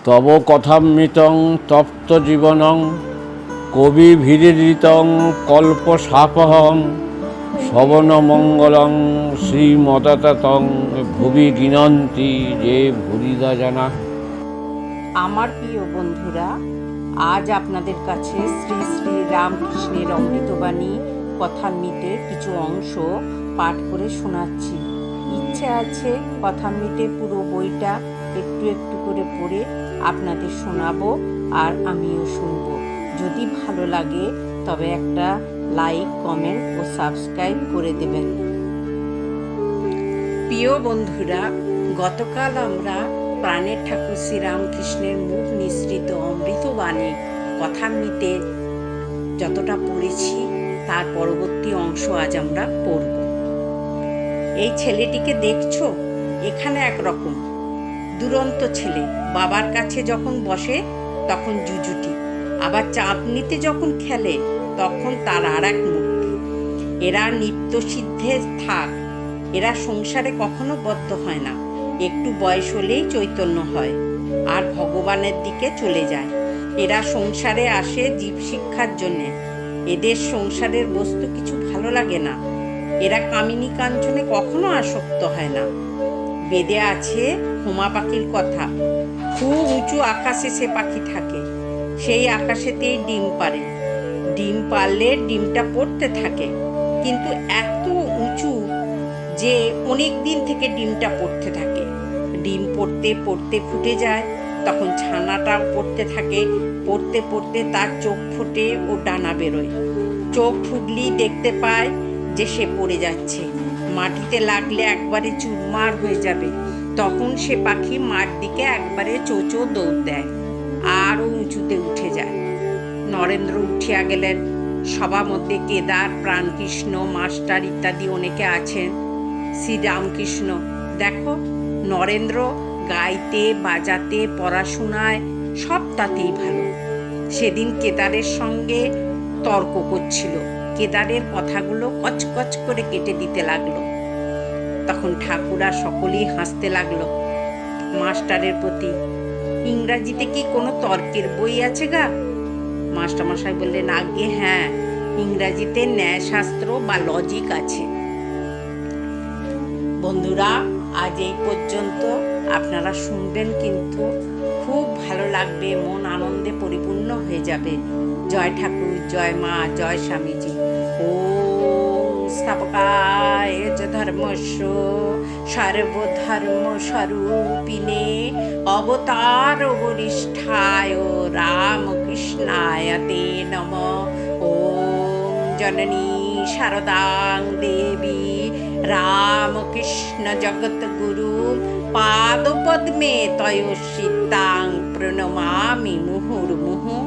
তব কথামৃতং তপ্ত জীবনং কবিভিরিতং কল্পসাপহং শ্রবণমঙ্গলং শ্রীমদততং ভুবি গিনন্তি যে ভুরিদা জানা। আমার প্রিয় বন্ধুরা, আজ আপনাদের কাছে শ্রী শ্রী রামকৃষ্ণের অমৃতবাণী কথামৃতের কিছু অংশ পাঠ করে শোনাচ্ছি। ইচ্ছে আছে কথামৃতের পুরো বইটা একটু একটু করে পড়ে আপনাদের শোনাবো আর আমিও শুনবো। যদি ভালো লাগে তবে একটা লাইক, কমেন্ট ও সাবস্ক্রাইব করে দেবেন। প্রিয় বন্ধুরা, গতকাল আমরা প্রাণের ঠাকুর শ্রীরামকৃষ্ণের মুখ নিঃসৃত অমৃতবাণী কথামৃতে যতটা পড়েছি তার পরবর্তী অংশ আজ আমরা পড়ব। এই ছেলেটিকে দেখছো? এখানে একরকম দুরন্ত ছেলে। বাবার কাছে যখন বসে তখন জুজুটি, আবার চাঁদনিতে যখন খেলে তখন তার আর এক মূর্তি। এরা নিত্য সিদ্ধে থাক, এরা সংসারে কখনো বদ্ধ হয় না। একটু বয়স হলেই চৈতন্য হয় আর ভগবানের দিকে চলে যায়। এরা সংসারে আসে জীব শিক্ষার জন্যে। এদের সংসারের বস্তু কিছু ভালো লাগে না। এরা কামিনী কাঞ্চনে কখনো আসক্ত হয় না। বেদে আছে হোমা পাখির কথা। খুব উঁচু আকাশে সে পাখি থাকে, সেই আকাশেতেই ডিম পারে। ডিম পারলে ডিমটা পড়তে থাকে, কিন্তু এত উঁচু যে অনেক দিন থেকে ডিমটা পড়তে থাকে। ডিম পড়তে পড়তে ফুটে যায়, তখন ছানাটাও পড়তে থাকে। পড়তে পড়তে তার চোখ ফুটে ও ডানা বেরোয়। চোখ ফুটলেই দেখতে পায় যে সে পড়ে যাচ্ছে, মাটিতে লাগলে একবারে চুরমার হয়ে যাবে। তখন সে পাখি মাঠ দিকে একবারে চোচো দৌড় দেয়, আরও উঁচুতে উঠে যায়। নরেন্দ্র উঠিয়া গেলেন। সবার মধ্যে কেদার, প্রাণকৃষ্ণ, মাস্টার ইত্যাদি অনেকে আছেন। শ্রীরামকৃষ্ণ দেখো, নরেন্দ্র গাইতে, বাজাতে, পড়াশোনায় সব তাতেই ভালো। সেদিন কেদারের সঙ্গে তর্ক করছিল। কেদারের কথাগুলো কচকচ করে কেটে দিতে লাগলো। তখন ঠাকুরা সকলেই হাসতে লাগলো মাস্টারের প্রতি। ইংরাজিতে কি কোনো তর্কের বই আছে গা? মাস্টারমশাই বললেন, আগে হ্যাঁ, ইংরাজিতে ন্যায়শাস্ত্র বা লজিক আছে। বন্ধুরা, আজ এই পর্যন্ত। আপনারা শুনবেন, কিন্তু খুব ভালো লাগবে, মন আনন্দে পরিপূর্ণ হয়ে যাবে। জয় ঠাকুর, জয় মা, জয় স্বামীজি। ওম স্থাপকায় চ ধর্মস্য সর্বধর্ম স্বরূপিণে অবতার বরিষ্ঠায় রামকৃষ্ণায় তে নমঃ। ওম জননী শারদাং দেবী রামকৃষ্ণ জগৎগুরু পাদপদ্মে তয়োশ্রিতাং প্রণমামি মুহুর্মুহুঃ।